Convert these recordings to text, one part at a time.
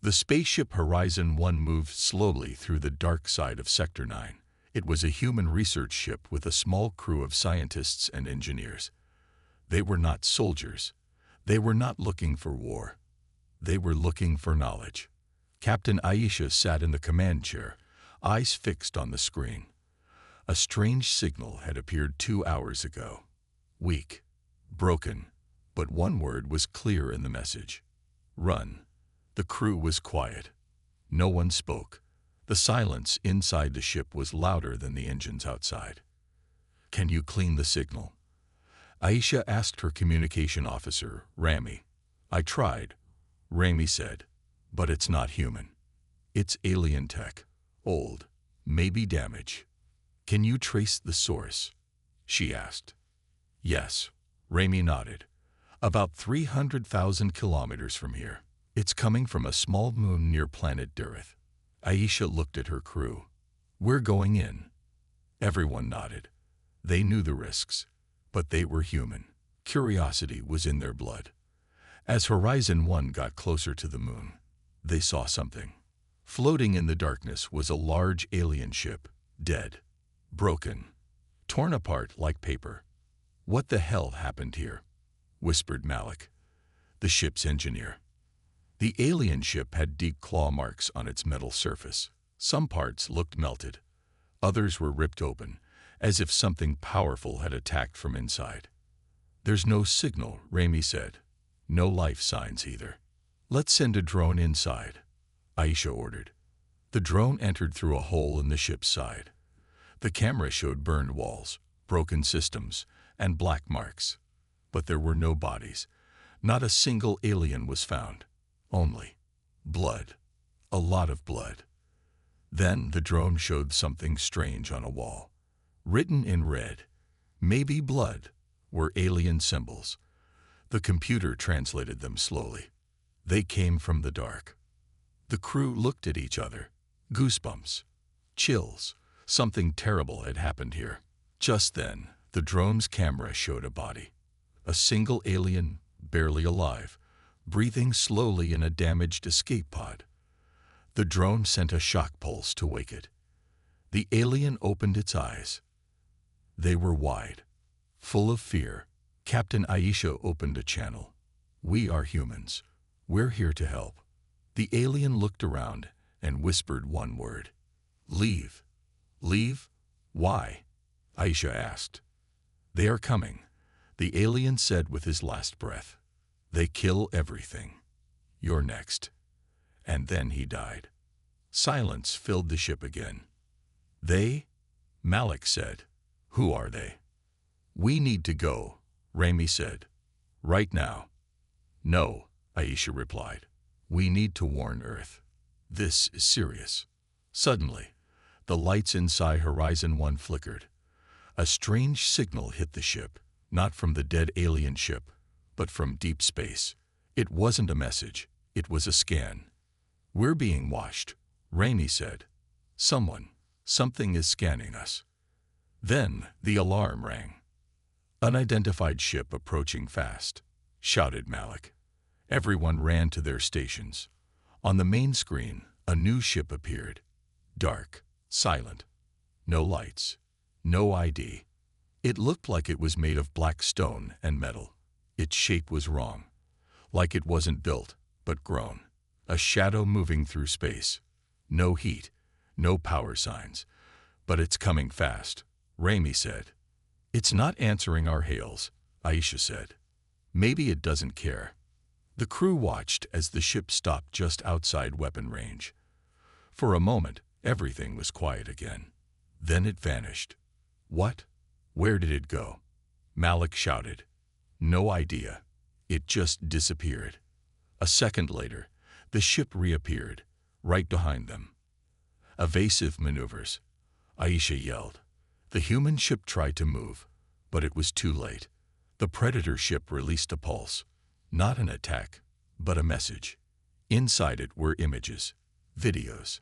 The spaceship Horizon 1 moved slowly through the dark side of Sector 9. It was a human research ship with a small crew of scientists and engineers. They were not soldiers. They were not looking for war. They were looking for knowledge. Captain Aisha sat in the command chair, eyes fixed on the screen. A strange signal had appeared 2 hours ago. Weak, broken, but one word was clear in the message. Run. The crew was quiet. No one spoke. The silence inside the ship was louder than the engines outside. "Can you clean the signal?" Aisha asked her communication officer, Rami. "I tried," Rami said, "but it's not human. It's alien tech, old, maybe damaged." "Can you trace the source?" she asked. "Yes," Rami nodded. "About 300,000 kilometers from here. It's coming from a small moon near planet Durith." Aisha looked at her crew. "We're going in." Everyone nodded. They knew the risks, but they were human. Curiosity was in their blood. As Horizon 1 got closer to the moon, they saw something. Floating in the darkness was a large alien ship, dead, broken, torn apart like paper. "What the hell happened here?" whispered Malik, the ship's engineer. The alien ship had deep claw marks on its metal surface. Some parts looked melted. Others were ripped open, as if something powerful had attacked from inside. "There's no signal," Rami said. "No life signs either." "Let's send a drone inside," Aisha ordered. The drone entered through a hole in the ship's side. The camera showed burned walls, broken systems, and black marks. But there were no bodies. Not a single alien was found. Only blood. A lot of blood. Then the drone showed something strange on a wall. Written in red, maybe blood, were alien symbols. The computer translated them slowly. They came from the dark. The crew looked at each other. Goosebumps. Chills. Something terrible had happened here. Just then, the drone's camera showed a body. A single alien, barely alive, breathing slowly in a damaged escape pod. The drone sent a shock pulse to wake it. The alien opened its eyes. They were wide, full of fear. Captain Aisha opened a channel. "We are humans. We're here to help." The alien looked around and whispered one word. "Leave." "Leave? Why?" Aisha asked. "They are coming," the alien said with his last breath. "They kill everything. You're next." And then he died. Silence filled the ship again. "They?" Malik said. "Who are they?" "We need to go," Rami said. "Right now." "No," Aisha replied. "We need to warn Earth. This is serious." Suddenly, the lights inside Horizon 1 flickered. A strange signal hit the ship, not from the dead alien ship, but from deep space. It wasn't a message, it was a scan. "We're being watched," Rami said. Something is scanning us." Then the alarm rang. "Unidentified ship approaching fast," shouted Malik. Everyone ran to their stations. On the main screen, a new ship appeared. Dark, silent. No lights. No ID. It looked like it was made of black stone and metal. Its shape was wrong. Like it wasn't built, but grown. A shadow moving through space. No heat. No power signs. "But it's coming fast," Rami said. "It's not answering our hails," Aisha said. "Maybe it doesn't care." The crew watched as the ship stopped just outside weapon range. For a moment, everything was quiet again. Then it vanished. "What? Where did it go?" Malik shouted. "No idea. It just disappeared." A second later, the ship reappeared, right behind them. "Evasive maneuvers," Aisha yelled. The human ship tried to move, but it was too late. The Predator ship released a pulse. Not an attack, but a message. Inside it were images, videos.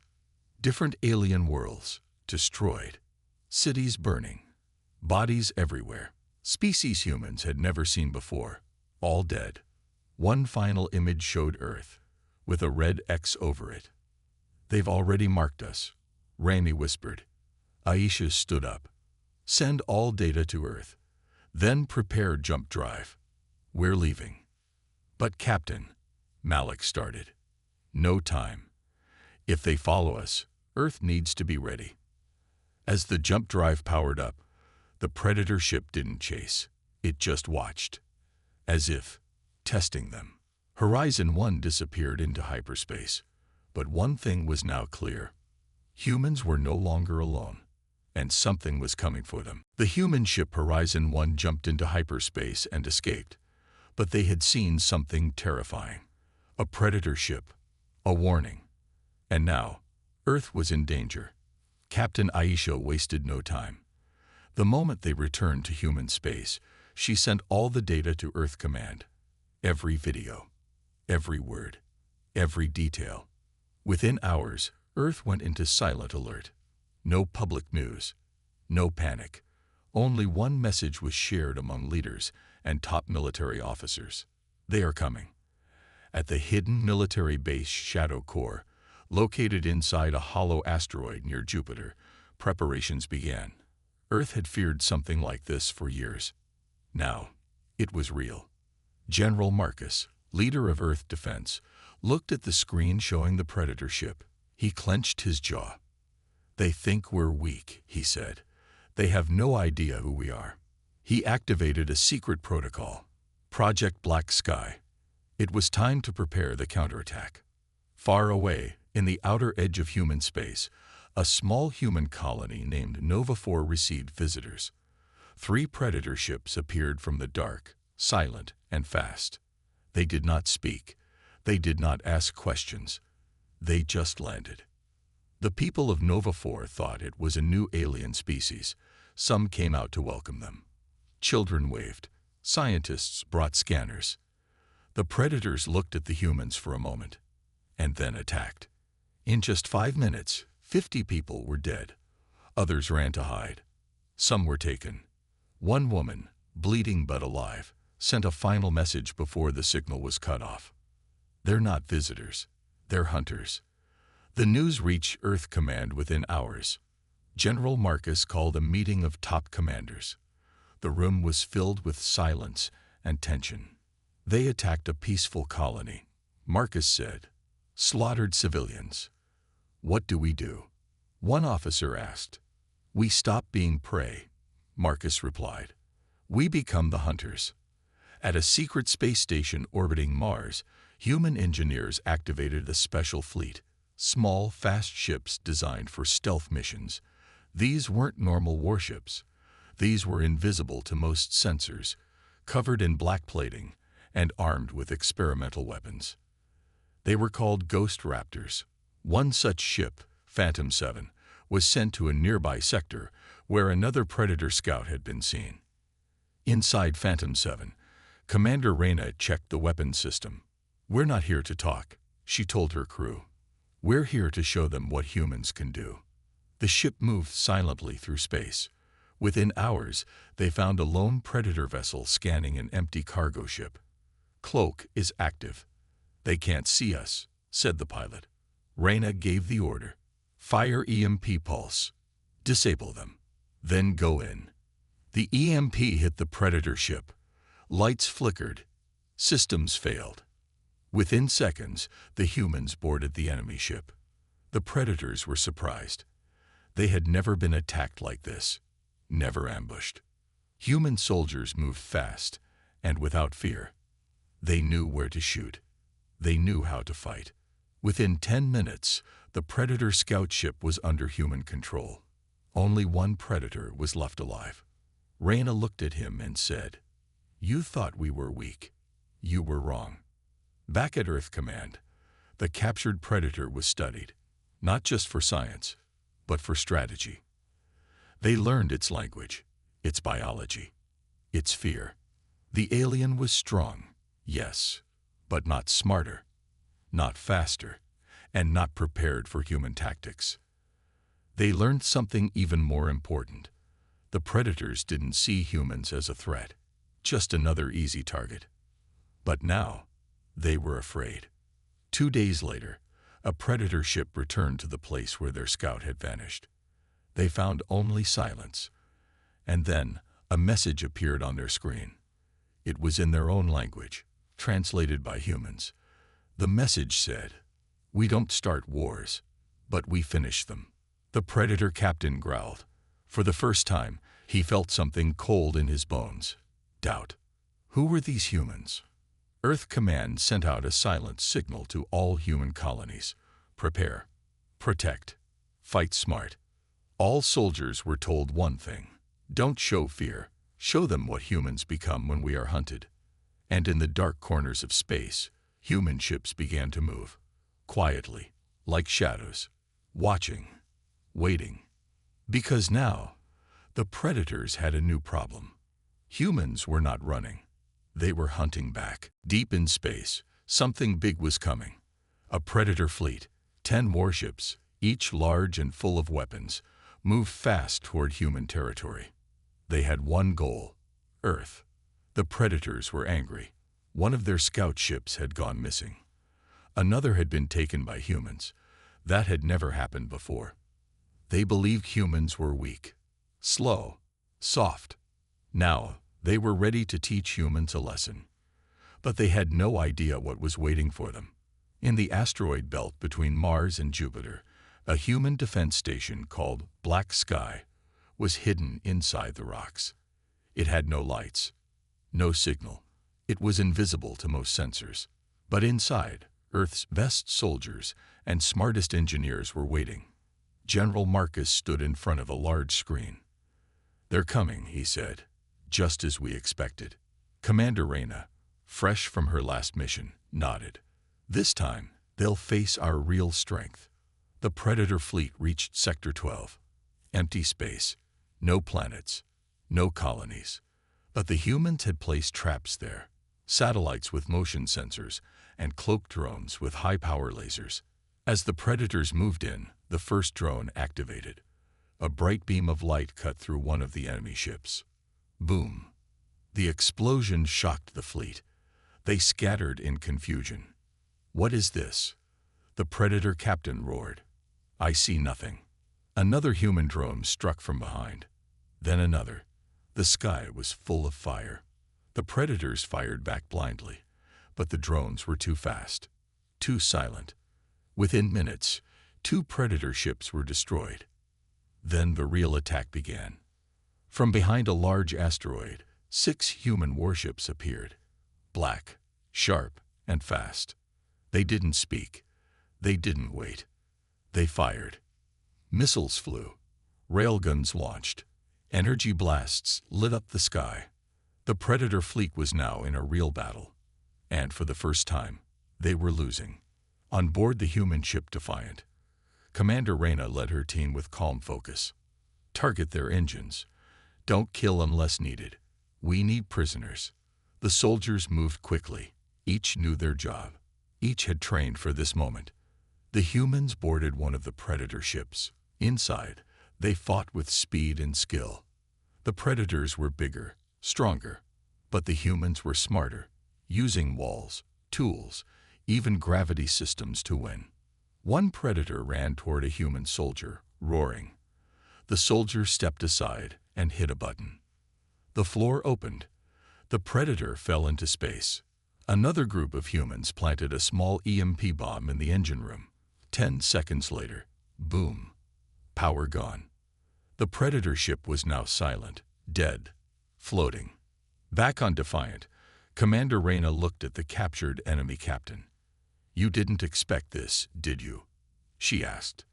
Different alien worlds, destroyed. Cities burning. Bodies everywhere. Species humans had never seen before. All dead. One final image showed Earth, with a red X over it. "They've already marked us," Rami whispered. Aisha stood up. "Send all data to Earth. Then prepare jump drive. We're leaving." "But Captain," Malik started. "No time. If they follow us, Earth needs to be ready." As the jump drive powered up, the Predator ship didn't chase. It just watched, as if testing them. Horizon 1 disappeared into hyperspace. But one thing was now clear. Humans were no longer alone, and something was coming for them. The human ship Horizon 1 jumped into hyperspace and escaped. But they had seen something terrifying. A Predator ship. A warning. And now, Earth was in danger. Captain Aisha wasted no time. The moment they returned to human space, she sent all the data to Earth Command. Every video. Every word. Every detail. Within hours, Earth went into silent alert. No public news. No panic. Only one message was shared among leaders and top military officers. They are coming. At the hidden military base Shadow Core, located inside a hollow asteroid near Jupiter, preparations began. Earth had feared something like this for years. Now, it was real. General Marcus, leader of Earth Defense, looked at the screen showing the Predator ship. He clenched his jaw. "They think we're weak," he said. "They have no idea who we are." He activated a secret protocol, Project Black Sky. It was time to prepare the counterattack. Far away, in the outer edge of human space, a small human colony named Nova 4 received visitors. 3 Predator ships appeared from the dark, silent and fast. They did not speak. They did not ask questions. They just landed. The people of Nova 4 thought it was a new alien species. Some came out to welcome them. Children waved. Scientists brought scanners. The Predators looked at the humans for a moment, and then attacked. In just 5 minutes, 50 people were dead. Others ran to hide. Some were taken. One woman, bleeding but alive, sent a final message before the signal was cut off. "They're not visitors. They're hunters." The news reached Earth Command within hours. General Marcus called a meeting of top commanders. The room was filled with silence and tension. "They attacked a peaceful colony," Marcus said. "Slaughtered civilians. What do we do?" One officer asked. "We stop being prey," Marcus replied. "We become the hunters." At a secret space station orbiting Mars, human engineers activated a special fleet, small, fast ships designed for stealth missions. These weren't normal warships. These were invisible to most sensors, covered in black plating, and armed with experimental weapons. They were called Ghost Raptors. One such ship, Phantom 7, was sent to a nearby sector where another Predator scout had been seen. Inside Phantom 7, Commander Reyna checked the weapons system. "We're not here to talk," she told her crew. "We're here to show them what humans can do." The ship moved silently through space. Within hours, they found a lone Predator vessel scanning an empty cargo ship. "Cloak is active. They can't see us," said the pilot. Reyna gave the order. "Fire EMP pulse. Disable them. Then go in." The EMP hit the Predator ship. Lights flickered. Systems failed. Within seconds, the humans boarded the enemy ship. The Predators were surprised. They had never been attacked like this. Never ambushed. Human soldiers moved fast and without fear. They knew where to shoot. They knew how to fight. Within 10 minutes, the Predator scout ship was under human control. Only one Predator was left alive. Reyna looked at him and said, "You thought we were weak. You were wrong." Back at Earth Command, the captured Predator was studied, not just for science, but for strategy. They learned its language, its biology, its fear. The alien was strong, yes, but not smarter, not faster, and not prepared for human tactics. They learned something even more important. The Predators didn't see humans as a threat, just another easy target. But now, they were afraid. 2 days later, a Predator ship returned to the place where their scout had vanished. They found only silence. And then, a message appeared on their screen. It was in their own language, translated by humans. The message said, "We don't start wars, but we finish them." The Predator captain growled. For the first time, he felt something cold in his bones. Doubt. Who were these humans? Earth Command sent out a silent signal to all human colonies. Prepare. Protect. Fight smart. All soldiers were told one thing. Don't show fear. Show them what humans become when we are hunted. And in the dark corners of space, human ships began to move. Quietly, like shadows. Watching. Waiting. Because now, the Predators had a new problem. Humans were not running. They were hunting back. Deep in space, something big was coming. A Predator fleet, 10 warships, each large and full of weapons, moved fast toward human territory. They had one goal: Earth. The Predators were angry. One of their scout ships had gone missing. Another had been taken by humans. That had never happened before. They believed humans were weak, slow, soft. Now, they were ready to teach humans a lesson. But they had no idea what was waiting for them. In the asteroid belt between Mars and Jupiter, a human defense station called Black Sky was hidden inside the rocks. It had no lights, no signal. It was invisible to most sensors. But inside, Earth's best soldiers and smartest engineers were waiting. General Marcus stood in front of a large screen. "They're coming," he said, "just as we expected." Commander Reyna, fresh from her last mission, nodded. "This time, they'll face our real strength." The Predator fleet reached Sector 12. Empty space, no planets, no colonies. But the humans had placed traps there, satellites with motion sensors, and cloaked drones with high-power lasers. As the Predators moved in, the first drone activated. A bright beam of light cut through one of the enemy ships. Boom! The explosion shocked the fleet. They scattered in confusion. "What is this?" The Predator captain roared. "I see nothing." Another human drone struck from behind. Then another. The sky was full of fire. The Predators fired back blindly, but the drones were too fast, too silent. Within minutes, 2 Predator ships were destroyed. Then the real attack began. From behind a large asteroid, 6 human warships appeared. Black, sharp, and fast. They didn't speak. They didn't wait. They fired. Missiles flew. Railguns launched. Energy blasts lit up the sky. The Predator fleet was now in a real battle. And for the first time, they were losing. On board the human ship Defiant, Commander Reyna led her team with calm focus. "Target their engines. Don't kill unless needed. We need prisoners." The soldiers moved quickly. Each knew their job. Each had trained for this moment. The humans boarded one of the Predator ships. Inside, they fought with speed and skill. The Predators were bigger, stronger, but the humans were smarter, using walls, tools, even gravity systems to win. One Predator ran toward a human soldier, roaring. The soldier stepped aside and hit a button. The floor opened. The Predator fell into space. Another group of humans planted a small EMP bomb in the engine room. 10 seconds later, boom. Power gone. The Predator ship was now silent, dead, floating. Back on Defiant, Commander Reyna looked at the captured enemy captain. "You didn't expect this, did you?" she asked.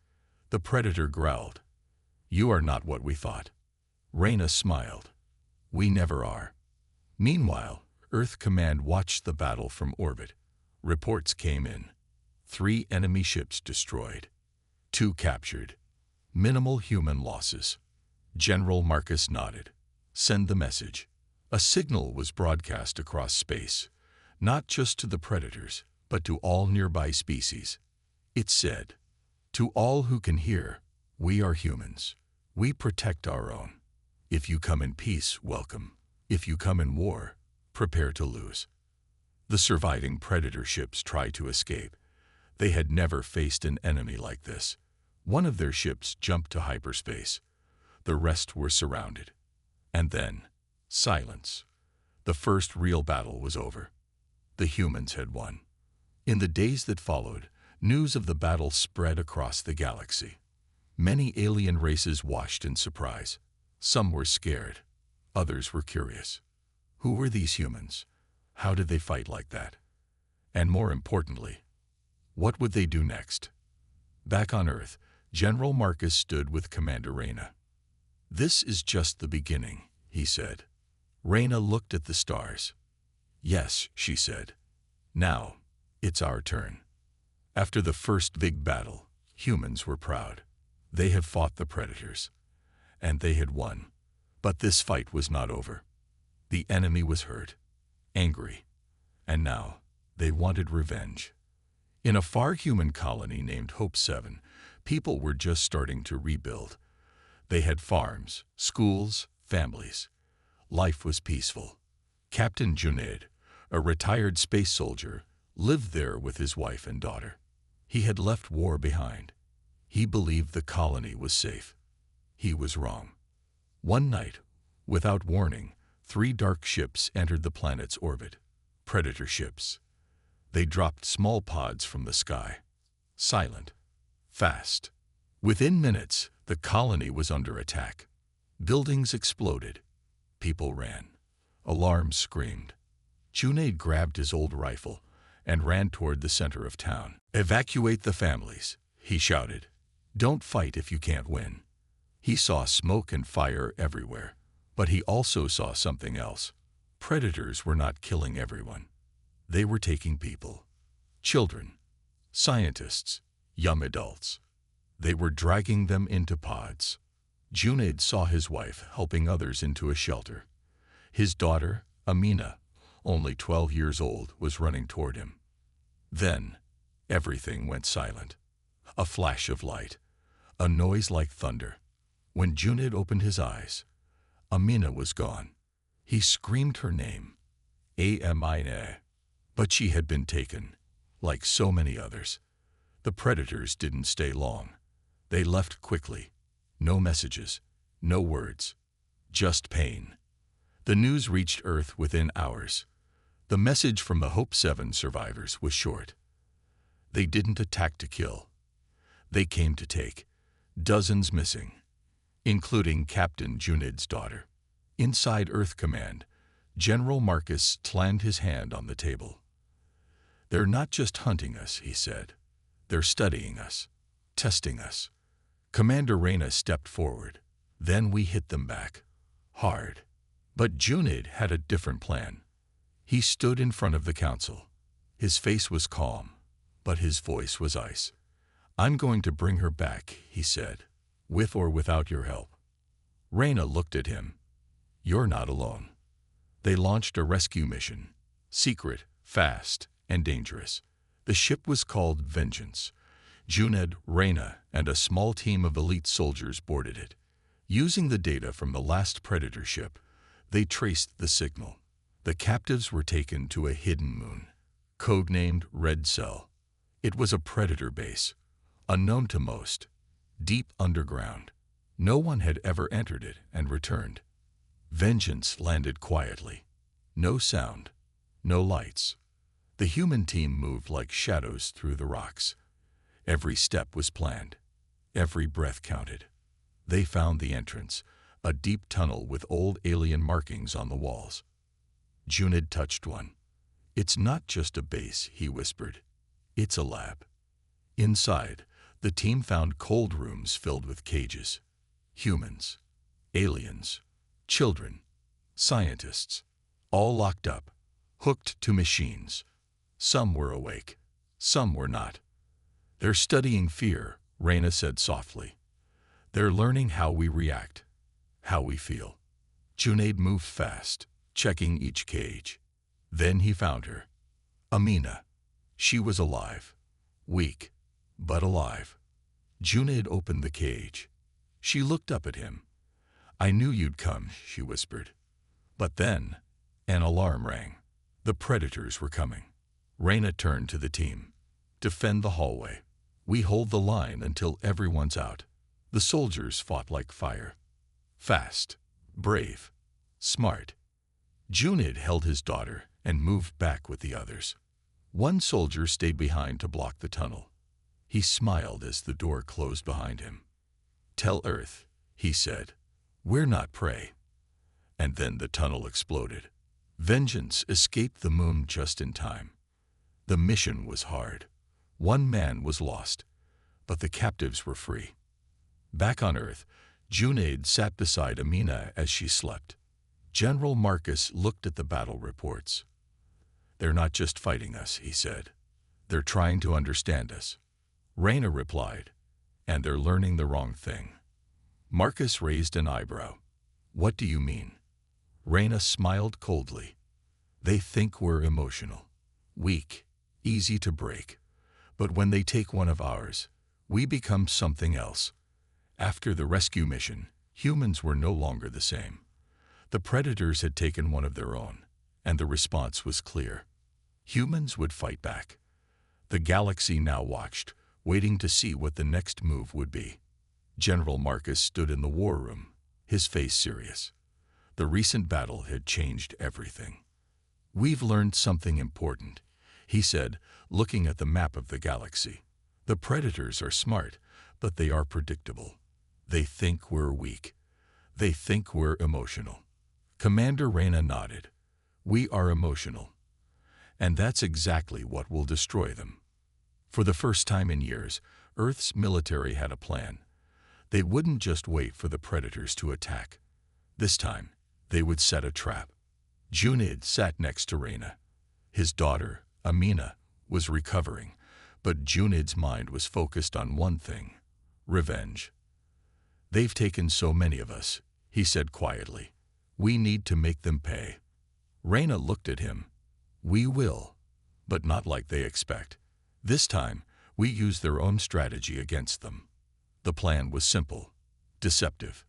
The Predator growled. "You are not what we thought." Reyna smiled. "We never are." Meanwhile, Earth Command watched the battle from orbit. Reports came in. 3 enemy ships destroyed. 2 captured. Minimal human losses. General Marcus nodded. "Send the message." A signal was broadcast across space, not just to the Predators, but to all nearby species. It said, "To all who can hear, we are humans. We protect our own. If you come in peace, welcome. If you come in war, prepare to lose." The surviving Predator ships tried to escape. They had never faced an enemy like this. One of their ships jumped to hyperspace. The rest were surrounded. And then, silence. The first real battle was over. The humans had won. In the days that followed, news of the battle spread across the galaxy. Many alien races watched in surprise. Some were scared. Others were curious. Who were these humans? How did they fight like that? And more importantly, what would they do next? Back on Earth, General Marcus stood with Commander Reyna. "This is just the beginning," he said. Reyna looked at the stars. "Yes," she said. "Now, it's our turn." After the first big battle, humans were proud. They had fought the predators. And they had won. But this fight was not over. The enemy was hurt, angry, and now they wanted revenge. In a far human colony named Hope 7, people were just starting to rebuild. They had farms, schools, families. Life was peaceful. Captain Junaid, a retired space soldier, lived there with his wife and daughter. He had left war behind. He believed the colony was safe. He was wrong. One night, without warning, 3 dark ships entered the planet's orbit. Predator ships. They dropped small pods from the sky. Silent. Fast. Within minutes, the colony was under attack. Buildings exploded. People ran. Alarms screamed. Junaid grabbed his old rifle and ran toward the center of town. "Evacuate the families," he shouted. "Don't fight if you can't win." He saw smoke and fire everywhere, but he also saw something else. Predators were not killing everyone. They were taking people. Children, scientists, young adults. They were dragging them into pods. Junaid saw his wife helping others into a shelter. His daughter, Amina, only 12 years old, was running toward him. Then, everything went silent. A flash of light. A noise like thunder. When Junaid opened his eyes, Amina was gone. He screamed her name, Amina. But she had been taken, like so many others. The predators didn't stay long. They left quickly. No messages, no words, just pain. The news reached Earth within hours. The message from the Hope 7 survivors was short. They didn't attack to kill. They came to take. Dozens missing, including Captain Junaid's daughter. Inside Earth Command, General Marcus slammed his hand on the table. "They're not just hunting us," he said. "They're studying us, testing us." Commander Reyna stepped forward. "Then we hit them back. Hard." But Junaid had a different plan. He stood in front of the council. His face was calm, but his voice was ice. "I'm going to bring her back," he said, "with or without your help." Reyna looked at him. "You're not alone." They launched a rescue mission. Secret, fast, and dangerous. The ship was called Vengeance. Junaid, Reyna, and a small team of elite soldiers boarded it. Using the data from the last Predator ship, they traced the signal. The captives were taken to a hidden moon, codenamed Red Cell. It was a Predator base, unknown to most, deep underground. No one had ever entered it and returned. Vengeance landed quietly. No sound, no lights. The human team moved like shadows through the rocks. Every step was planned. Every breath counted. They found the entrance, a deep tunnel with old alien markings on the walls. Junaid touched one. "It's not just a base," he whispered. "It's a lab." Inside, the team found cold rooms filled with cages. Humans, aliens, children, scientists, all locked up, hooked to machines. Some were awake, some were not. "They're studying fear," Reyna said softly. "They're learning how we react, how we feel." Junaid moved fast, checking each cage. Then he found her. Amina. She was alive. Weak, but alive. Junaid opened the cage. She looked up at him. "I knew you'd come," she whispered. But then, an alarm rang. The predators were coming. Reyna turned to the team. Defend the hallway. We hold the line until everyone's out. The soldiers fought like fire. Fast, brave, smart. Junid held his daughter and moved back with the others. One soldier stayed behind to block the tunnel. He smiled as the door closed behind him. "Tell Earth," he said, "we're not prey." And then the tunnel exploded. Vengeance escaped the moon just in time. The mission was hard. One man was lost, but the captives were free. Back on Earth, Junaid sat beside Amina as she slept. General Marcus looked at the battle reports. "They're not just fighting us," he said. "They're trying to understand us." Reyna replied, "And they're learning the wrong thing." Marcus raised an eyebrow. "What do you mean?" Reyna smiled coldly. "They think we're emotional, weak, easy to break. But when they take one of ours, we become something else." After the rescue mission, humans were no longer the same. The predators had taken one of their own, and the response was clear. Humans would fight back. The galaxy now watched, waiting to see what the next move would be. General Marcus stood in the war room, his face serious. The recent battle had changed everything. "We've learned something important," he said, looking at the map of the galaxy. "The predators are smart, but they are predictable. They think we're weak. They think we're emotional." Commander Reyna nodded. "We are emotional. And that's exactly what will destroy them." For the first time in years, Earth's military had a plan. They wouldn't just wait for the predators to attack. This time, they would set a trap. Junid sat next to Reyna. His daughter, Amina, was recovering, but Junid's mind was focused on one thing: revenge. "They've taken so many of us," he said quietly. "We need to make them pay." Reyna looked at him. "We will, but not like they expect. This time, we use their own strategy against them." The plan was simple, deceptive,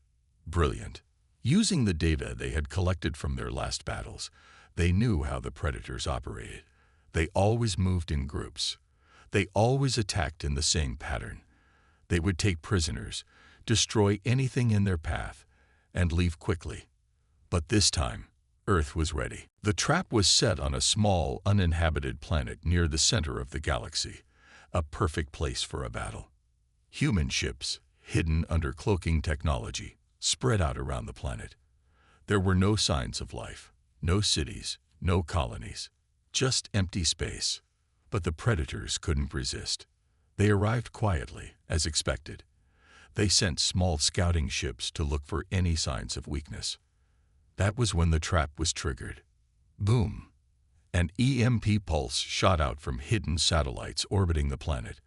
brilliant. Using the data they had collected from their last battles, they knew how the predators operated. They always moved in groups. They always attacked in the same pattern. They would take prisoners, destroy anything in their path, and leave quickly. But this time, Earth was ready. The trap was set on a small, uninhabited planet near the center of the galaxy, a perfect place for a battle. Human ships, hidden under cloaking technology, spread out around the planet. There were no signs of life, no cities, no colonies, just empty space. But the predators couldn't resist. They arrived quietly, as expected. They sent small scouting ships to look for any signs of weakness. That was when the trap was triggered. Boom! An EMP pulse shot out from hidden satellites orbiting the planet.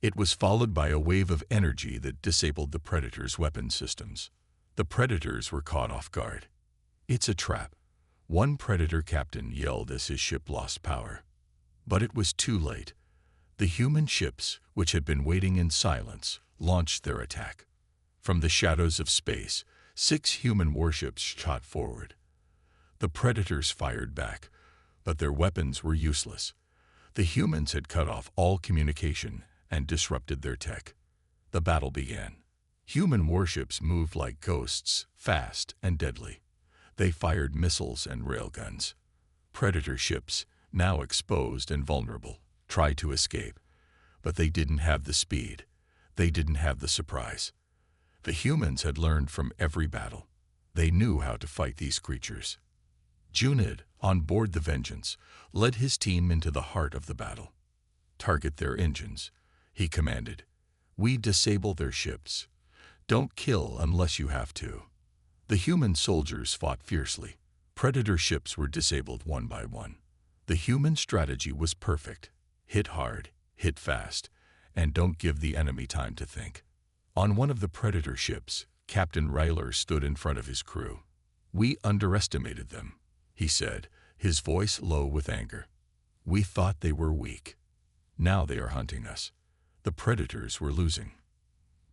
It was followed by a wave of energy that disabled the predators' weapon systems. The predators were caught off guard. "It's a trap," one predator captain yelled as his ship lost power. But it was too late. The human ships, which had been waiting in silence, launched their attack. From the shadows of space, 6 human warships shot forward. The predators fired back, but their weapons were useless. The humans had cut off all communication and disrupted their tech. The battle began. Human warships moved like ghosts, fast and deadly. They fired missiles and railguns. Predator ships, now exposed and vulnerable, tried to escape, but they didn't have the speed. They didn't have the surprise. The humans had learned from every battle. They knew how to fight these creatures. Junid, on board the Vengeance, led his team into the heart of the battle. "Target their engines," he commanded. "We disable their ships. Don't kill unless you have to." The human soldiers fought fiercely. Predator ships were disabled one by one. The human strategy was perfect. Hit hard, hit fast, and don't give the enemy time to think. On one of the Predator ships, Captain Ryler stood in front of his crew. "We underestimated them," he said, his voice low with anger. "We thought they were weak. Now they are hunting us." The predators were losing.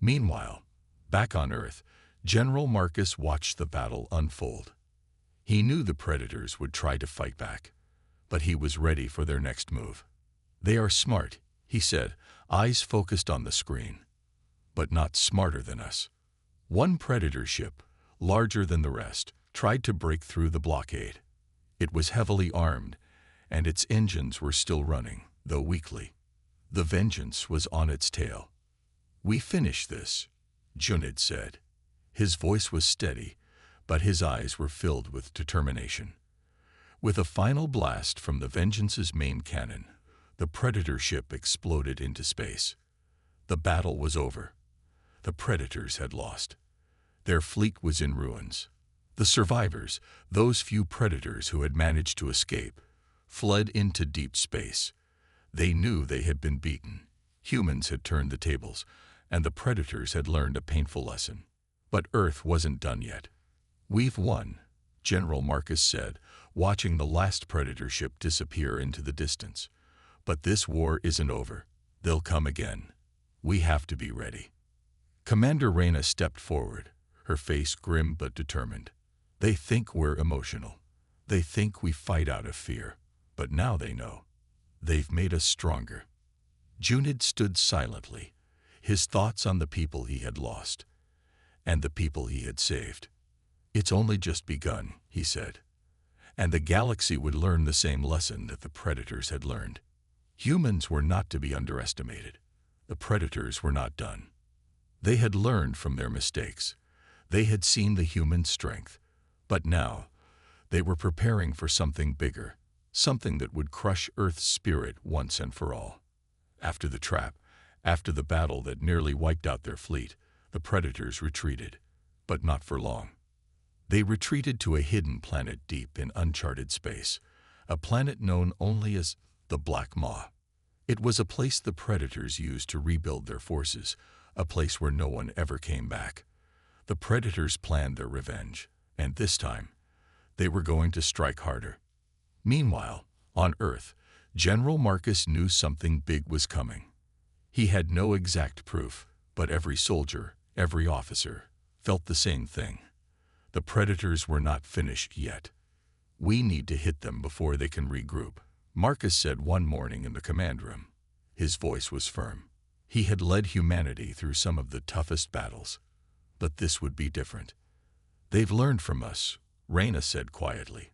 Meanwhile, back on Earth, General Marcus watched the battle unfold. He knew the predators would try to fight back, but he was ready for their next move. "They are smart," he said, eyes focused on the screen. But not smarter than us. One predator ship, larger than the rest, tried to break through the blockade. It was heavily armed, and its engines were still running, though weakly. The Vengeance was on its tail. "We finish this," Junid said. His voice was steady, but his eyes were filled with determination. With a final blast from the Vengeance's main cannon, the Predator ship exploded into space. The battle was over. The Predators had lost. Their fleet was in ruins. The survivors, those few Predators who had managed to escape, fled into deep space. They knew they had been beaten. Humans had turned the tables, and the Predators had learned a painful lesson. But Earth wasn't done yet. "We've won," General Marcus said, watching the last Predator ship disappear into the distance. "But this war isn't over. They'll come again. We have to be ready." Commander Reyna stepped forward, her face grim but determined. "They think we're emotional. They think we fight out of fear. But now they know. They've made us stronger." Junid stood silently, his thoughts on the people he had lost, and the people he had saved. "It's only just begun," he said. And the galaxy would learn the same lesson that the Predators had learned. Humans were not to be underestimated. The Predators were not done. They had learned from their mistakes. They had seen the human strength. But now, they were preparing for something bigger, something that would crush Earth's spirit once and for all. After the trap, after the battle that nearly wiped out their fleet, the Predators retreated, but not for long. They retreated to a hidden planet deep in uncharted space, a planet known only as the Black Maw. It was a place the Predators used to rebuild their forces, a place where no one ever came back. The Predators planned their revenge, and this time, they were going to strike harder. Meanwhile, on Earth, General Marcus knew something big was coming. He had no exact proof, but every soldier, every officer, felt the same thing. The Predators were not finished yet. "We need to hit them before they can regroup," Marcus said one morning in the command room. His voice was firm. He had led humanity through some of the toughest battles. But this would be different. "They've learned from us," Reyna said quietly.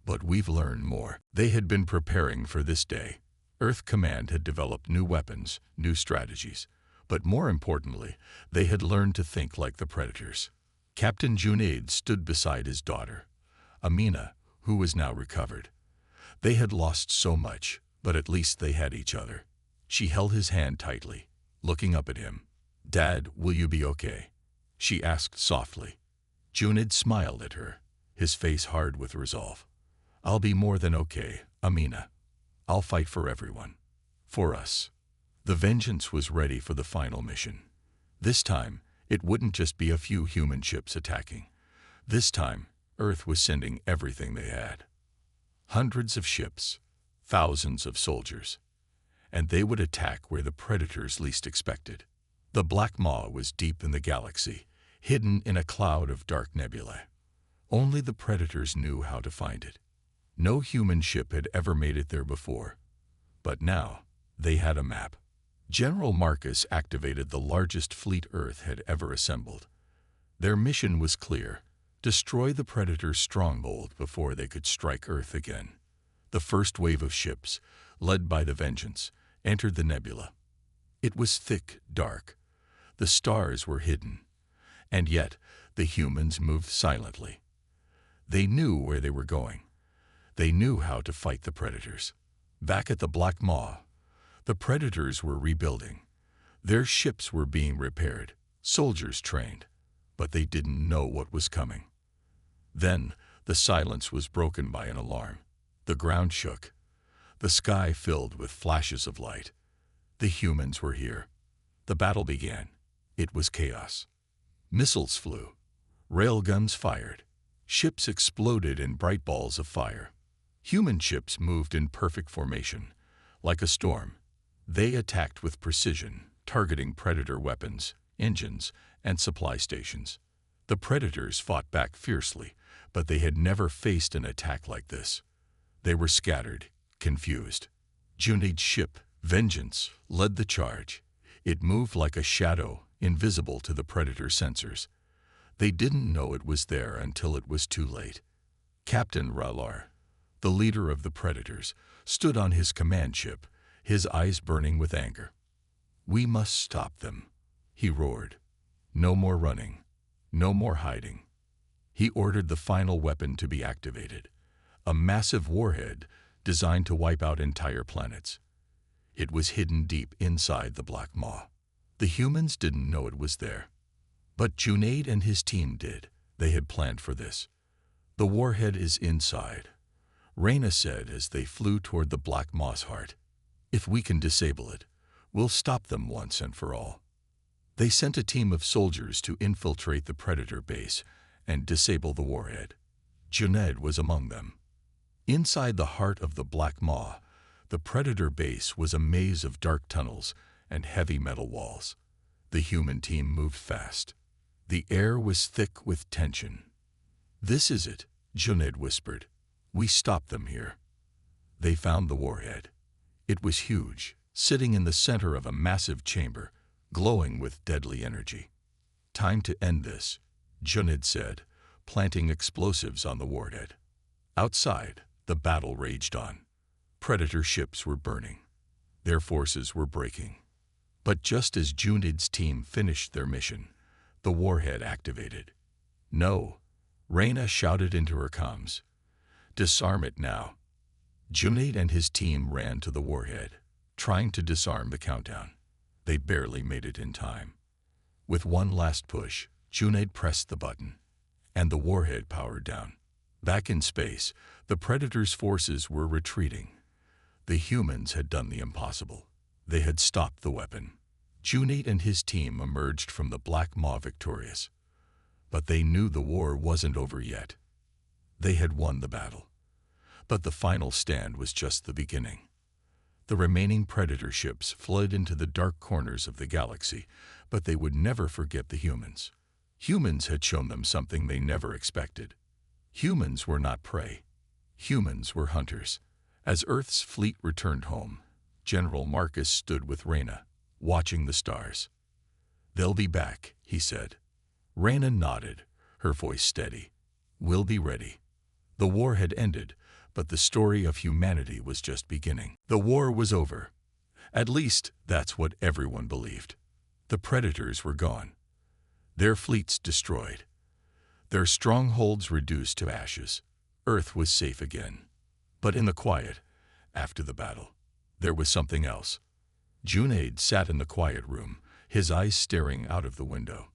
"But we've learned more." They had been preparing for this day. Earth Command had developed new weapons, new strategies. But more importantly, they had learned to think like the Predators. Captain Junaid stood beside his daughter, Amina, who was now recovered. They had lost so much, but at least they had each other. She held his hand tightly, looking up at him. "Dad, will you be okay?" she asked softly. Junaid smiled at her, his face hard with resolve. "I'll be more than okay, Amina. I'll fight for everyone. For us." The Vengeance was ready for the final mission. This time, it wouldn't just be a few human ships attacking. This time, Earth was sending everything they had. Hundreds of ships, thousands of soldiers. And they would attack where the Predators least expected. The Black Maw was deep in the galaxy, hidden in a cloud of dark nebulae. Only the Predators knew how to find it. No human ship had ever made it there before. But now, they had a map. General Marcus activated the largest fleet Earth had ever assembled. Their mission was clear: destroy the Predator's stronghold before they could strike Earth again. The first wave of ships, led by the Vengeance, entered the nebula. It was thick, dark. The stars were hidden. And yet, the humans moved silently. They knew where they were going. They knew how to fight the Predators. Back at the Black Maw, the Predators were rebuilding. Their ships were being repaired, soldiers trained, but they didn't know what was coming. Then, the silence was broken by an alarm. The ground shook. The sky filled with flashes of light. The humans were here. The battle began. It was chaos. Missiles flew. Railguns fired. Ships exploded in bright balls of fire. Human ships moved in perfect formation, like a storm. They attacked with precision, targeting Predator weapons, engines, and supply stations. The Predators fought back fiercely, but they had never faced an attack like this. They were scattered, confused. Junaid's ship, Vengeance led the charge. It moved like a shadow, invisible to the Predator sensors. They didn't know it was there until it was too late. Captain Ralar, the leader of the Predators, stood on his command ship, his eyes burning with anger. "We must stop them," he roared. "No more running. No more hiding." He ordered the final weapon to be activated, a massive warhead designed to wipe out entire planets. It was hidden deep inside the Black Maw. The humans didn't know it was there. But Junaid and his team did. They had planned for this. "The warhead is inside," Reyna said as they flew toward the Black Maw's heart. "If we can disable it, we'll stop them once and for all." They sent a team of soldiers to infiltrate the Predator base and disable the warhead. Junaid was among them. Inside the heart of the Black Maw, the Predator base was a maze of dark tunnels and heavy metal walls. The human team moved fast. The air was thick with tension. "This is it," Junaid whispered. "We stopped them here." They found the warhead. It was huge, sitting in the center of a massive chamber, glowing with deadly energy. "Time to end this," Junaid said, planting explosives on the warhead. Outside, the battle raged on. Predator ships were burning. Their forces were breaking. But just as Junaid's team finished their mission, the warhead activated. "No," Reyna shouted into her comms. "Disarm it now." Junaid and his team ran to the warhead, trying to disarm the countdown. They barely made it in time. With one last push, Junaid pressed the button, and the warhead powered down. Back in space, the Predator's forces were retreating. The humans had done the impossible. They had stopped the weapon. Junaid and his team emerged from the Black Maw victorious. But they knew the war wasn't over yet. They had won the battle. But the final stand was just the beginning. The remaining Predator ships fled into the dark corners of the galaxy, but they would never forget the humans. Humans had shown them something they never expected. Humans were not prey. Humans were hunters. As Earth's fleet returned home, General Marcus stood with Reyna, watching the stars. "They'll be back," he said. Reyna nodded, her voice steady. "We'll be ready." The war had ended, but the story of humanity was just beginning. The war was over. At least, that's what everyone believed. The Predators were gone. Their fleets destroyed. Their strongholds reduced to ashes. Earth was safe again. But in the quiet, after the battle, there was something else. Junaid sat in the quiet room, his eyes staring out of the window.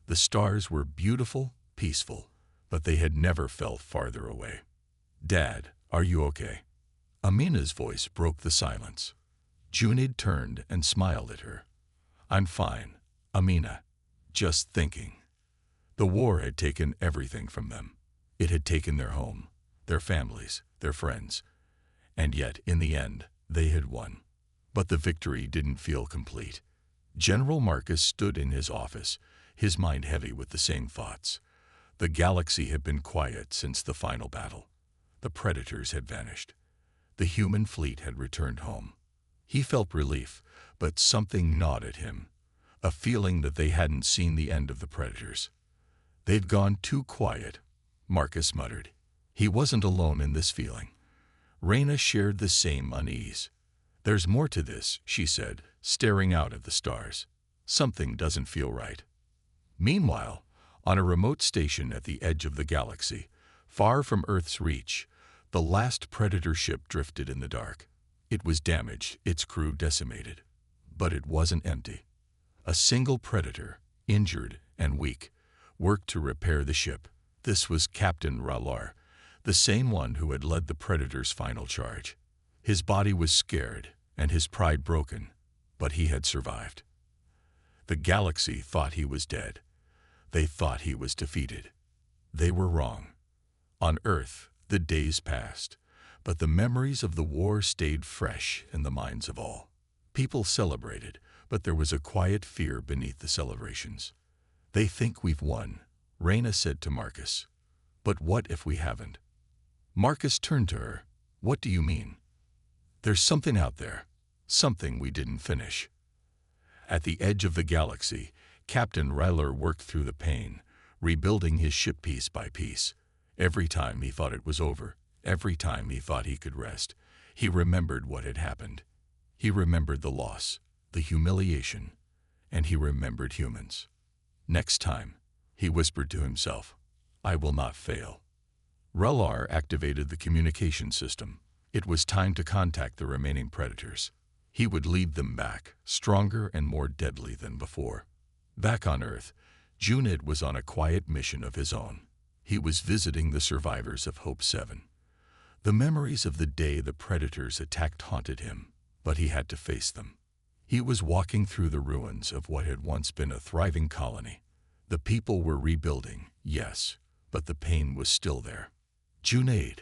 The stars were beautiful, peaceful, but they had never felt farther away. "Dad, are you okay?" Amina's voice broke the silence. Junaid turned and smiled at her. "I'm fine, Amina. Just thinking." The war had taken everything from them. It had taken their home, their families, their friends. And yet, in the end, they had won. But the victory didn't feel complete. General Marcus stood in his office, his mind heavy with the same thoughts. The galaxy had been quiet since the final battle. The Predators had vanished. The human fleet had returned home. He felt relief, but something gnawed at him, a feeling that they hadn't seen the end of the Predators. "They'd gone too quiet," Marcus muttered. He wasn't alone in this feeling. Reyna shared the same unease. "There's more to this," she said, staring out at the stars. "Something doesn't feel right." Meanwhile, on a remote station at the edge of the galaxy, far from Earth's reach, the last Predator ship drifted in the dark. It was damaged, its crew decimated. But it wasn't empty. A single Predator, injured and weak, worked to repair the ship. This was Captain Ralar, the same one who had led the Predator's final charge. His body was scared and his pride broken, but he had survived. The galaxy thought he was dead. They thought he was defeated. They were wrong. On Earth, the days passed, but the memories of the war stayed fresh in the minds of all. People celebrated, but there was a quiet fear beneath the celebrations. "They think we've won," Reyna said to Marcus. "But what if we haven't?" Marcus turned to her. "What do you mean?" "There's something out there," something we didn't finish. At the edge of the galaxy, Captain Ryler worked through the pain, rebuilding his ship piece by piece. Every time he thought it was over, every time he thought he could rest, he remembered what had happened. He remembered the loss, the humiliation, and he remembered humans. Next time, he whispered to himself, I will not fail. Relar activated the communication system. It was time to contact the remaining predators. He would lead them back, stronger and more deadly than before. Back on Earth, Junid was on a quiet mission of his own. He was visiting the survivors of Hope 7. The memories of the day the predators attacked haunted him, but he had to face them. He was walking through the ruins of what had once been a thriving colony. The people were rebuilding, yes, but the pain was still there. Junaid,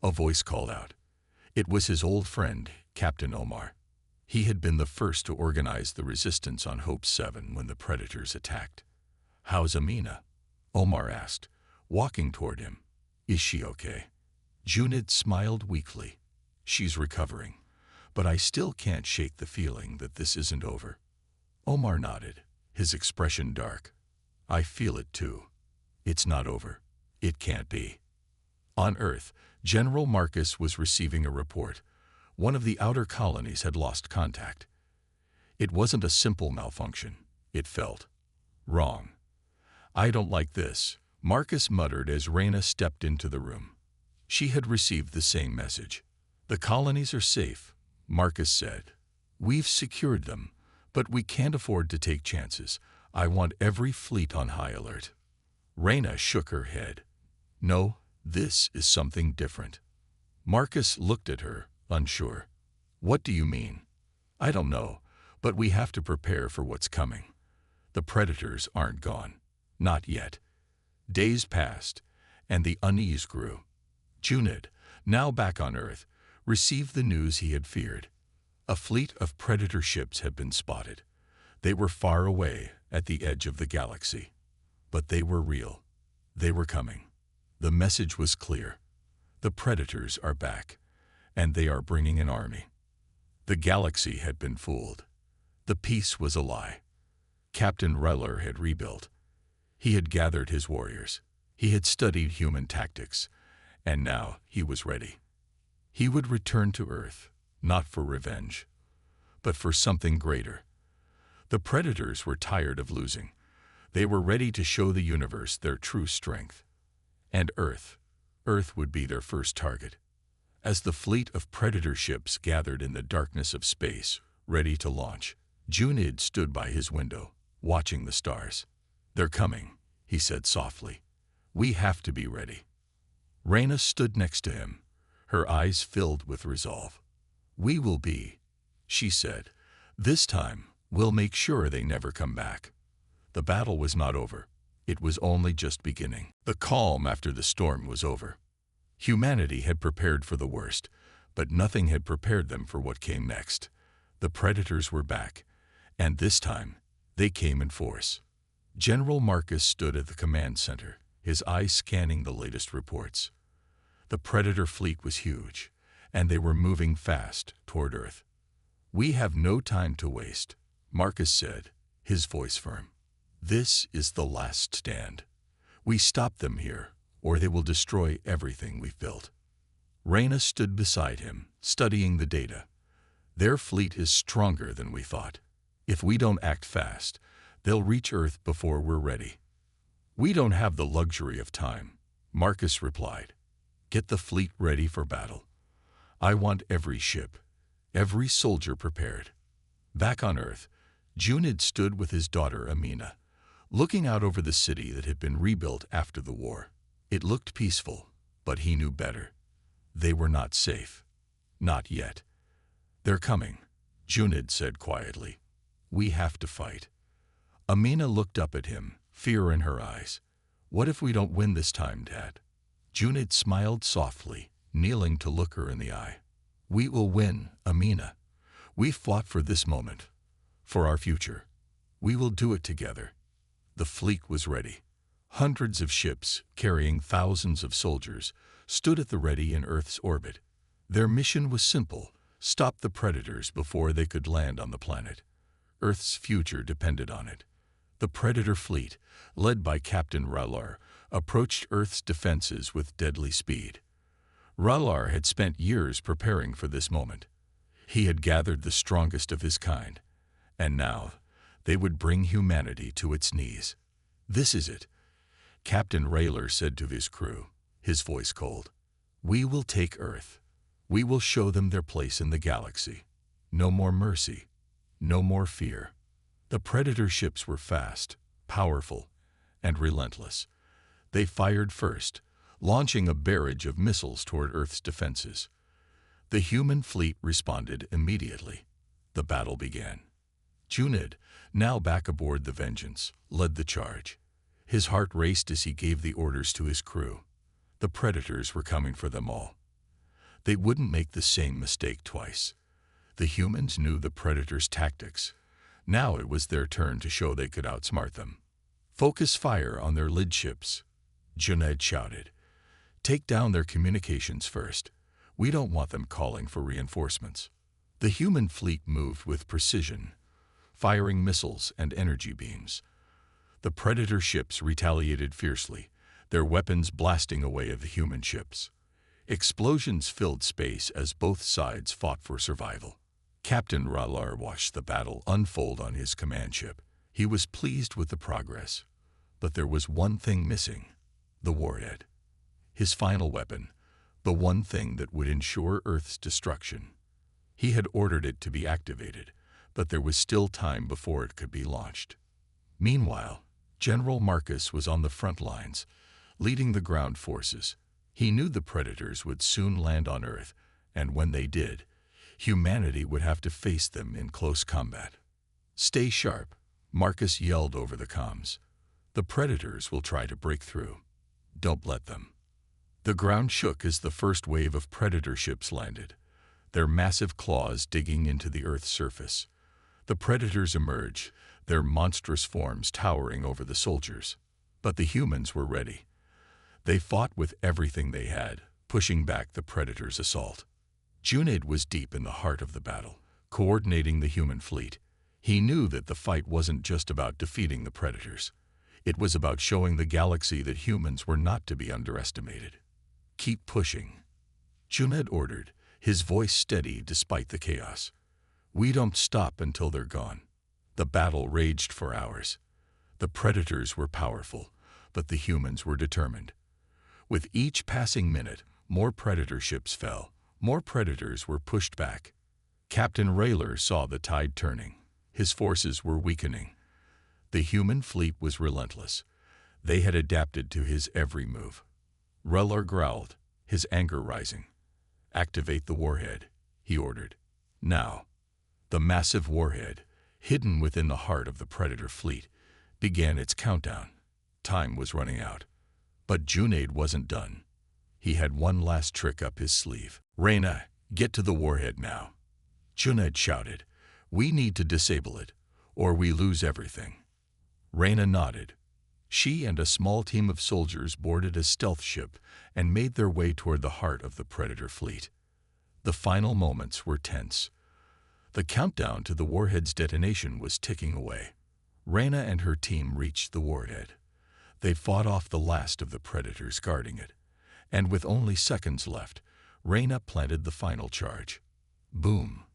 a voice called out. It was his old friend, Captain Omar. He had been the first to organize the resistance on Hope 7 when the predators attacked. How's Amina? Omar asked, walking toward him. Is she okay? Junid smiled weakly. She's recovering, but I still can't shake the feeling that this isn't over. Omar nodded, his expression dark. I feel it too. It's not over. It can't be. On Earth, General Marcus was receiving a report. One of the outer colonies had lost contact. It wasn't a simple malfunction. It felt wrong. I don't like this, Marcus muttered as Reyna stepped into the room. She had received the same message. The colonies are safe, Marcus said. We've secured them, but we can't afford to take chances. I want every fleet on high alert. Reyna shook her head. No, this is something different. Marcus looked at her, unsure. What do you mean? I don't know, but we have to prepare for what's coming. The predators aren't gone. Not yet. Days passed, and the unease grew. Junid, now back on Earth, received the news he had feared. A fleet of predator ships had been spotted. They were far away, at the edge of the galaxy. But they were real. They were coming. The message was clear. The predators are back, and they are bringing an army. The galaxy had been fooled. The peace was a lie. Captain Reller had rebuilt. He had gathered his warriors. He had studied human tactics, and now he was ready. He would return to Earth, not for revenge, but for something greater. The predators were tired of losing. They were ready to show the universe their true strength. And Earth would be their first target. As the fleet of predator ships gathered in the darkness of space, ready to launch, Junid stood by his window, watching the stars. They're coming, he said softly. We have to be ready. Reyna stood next to him, her eyes filled with resolve. We will be, she said. This time, we'll make sure they never come back. The battle was not over. It was only just beginning. The calm after the storm was over. Humanity had prepared for the worst, but nothing had prepared them for what came next. The predators were back, and this time, they came in force. General Marcus stood at the command center, his eyes scanning the latest reports. The predator fleet was huge, and they were moving fast toward Earth. We have no time to waste, Marcus said, his voice firm. This is the last stand. We stop them here, or they will destroy everything we've built. Reyna stood beside him, studying the data. Their fleet is stronger than we thought. If we don't act fast, they'll reach Earth before we're ready. We don't have the luxury of time, Marcus replied. Get the fleet ready for battle. I want every ship, every soldier prepared. Back on Earth, Junid stood with his daughter Amina, looking out over the city that had been rebuilt after the war. It looked peaceful, but he knew better. They were not safe. Not yet. They're coming, Junid said quietly. We have to fight. Amina looked up at him, fear in her eyes. What if we don't win this time, Dad? Junid smiled softly, kneeling to look her in the eye. We will win, Amina. We fought for this moment, for our future. We will do it together. The fleet was ready. Hundreds of ships, carrying thousands of soldiers, stood at the ready in Earth's orbit. Their mission was simple, Stop the predators before they could land on the planet. Earth's future depended on it. The Predator fleet, led by Captain R'hllor, approached Earth's defenses with deadly speed. R'hllor had spent years preparing for this moment. He had gathered the strongest of his kind, and now they would bring humanity to its knees. "This is it," Captain R'hllor said to his crew, his voice cold. "We will take Earth. We will show them their place in the galaxy. No more mercy. No more fear." The Predator ships were fast, powerful, and relentless. They fired first, launching a barrage of missiles toward Earth's defenses. The human fleet responded immediately. The battle began. Junid, now back aboard the Vengeance, led the charge. His heart raced as he gave the orders to his crew. The Predators were coming for them all. They wouldn't make the same mistake twice. The humans knew the Predators' tactics. Now it was their turn to show they could outsmart them. "Focus fire on their lid ships," Junid shouted. "Take down their communications first. We don't want them calling for reinforcements." The human fleet moved with precision, firing missiles and energy beams. The Predator ships retaliated fiercely, their weapons blasting away at the human ships. Explosions filled space as both sides fought for survival. Captain R'hllor watched the battle unfold on his command ship. He was pleased with the progress, but there was one thing missing: the warhead. His final weapon, the one thing that would ensure Earth's destruction. He had ordered it to be activated, but there was still time before it could be launched. Meanwhile, General Marcus was on the front lines, leading the ground forces. He knew the Predators would soon land on Earth, and when they did, humanity would have to face them in close combat. "Stay sharp," Marcus yelled over the comms. "The Predators will try to break through. Don't let them." The ground shook as the first wave of Predator ships landed, their massive claws digging into the Earth's surface. The Predators emerged, their monstrous forms towering over the soldiers. But the humans were ready. They fought with everything they had, pushing back the Predators' assault. Junid was deep in the heart of the battle, coordinating the human fleet. He knew that the fight wasn't just about defeating the Predators. It was about showing the galaxy that humans were not to be underestimated. "Keep pushing," Junid ordered, his voice steady despite the chaos. "We don't stop until they're gone." The battle raged for hours. The Predators were powerful, but the humans were determined. With each passing minute, more Predator ships fell. More Predators were pushed back. Captain R'hllor saw the tide turning. His forces were weakening. The human fleet was relentless. They had adapted to his every move. R'hllor growled, his anger rising. "Activate the warhead," he ordered. Now, the massive warhead, hidden within the heart of the Predator fleet, began its countdown. Time was running out. But Junid wasn't done. He had one last trick up his sleeve. "Reyna, get to the warhead now," Junid shouted. "We need to disable it, or we lose everything." Reyna nodded. She and a small team of soldiers boarded a stealth ship and made their way toward the heart of the Predator fleet. The final moments were tense. The countdown to the warhead's detonation was ticking away. Reyna and her team reached the warhead. They fought off the last of the Predators guarding it. And with only seconds left, Reyna planted the final charge. Boom!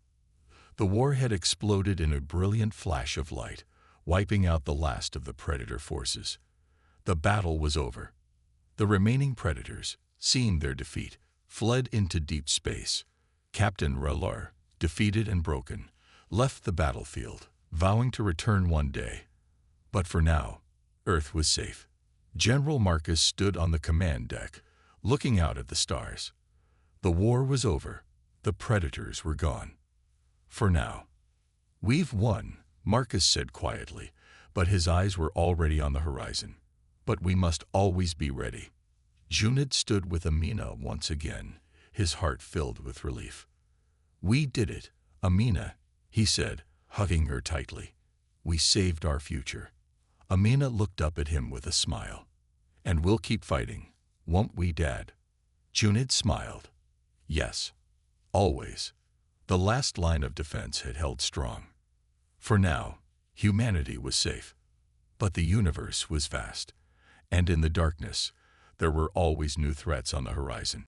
The warhead exploded in a brilliant flash of light, wiping out the last of the Predator forces. The battle was over. The remaining Predators, seeing their defeat, fled into deep space. Captain R'hllor, defeated and broken, left the battlefield, vowing to return one day. But for now, Earth was safe. General Marcus stood on the command deck, looking out at the stars. The war was over. The Predators were gone. For now. "We've won," Marcus said quietly, but his eyes were already on the horizon. "But we must always be ready." Junid stood with Amina once again, his heart filled with relief. "We did it, Amina," he said, hugging her tightly. "We saved our future." Amina looked up at him with a smile. "And we'll keep fighting, won't we, Dad?" Junid smiled. "Yes, always." The last line of defense had held strong. For now, humanity was safe. But the universe was vast, and in the darkness, there were always new threats on the horizon.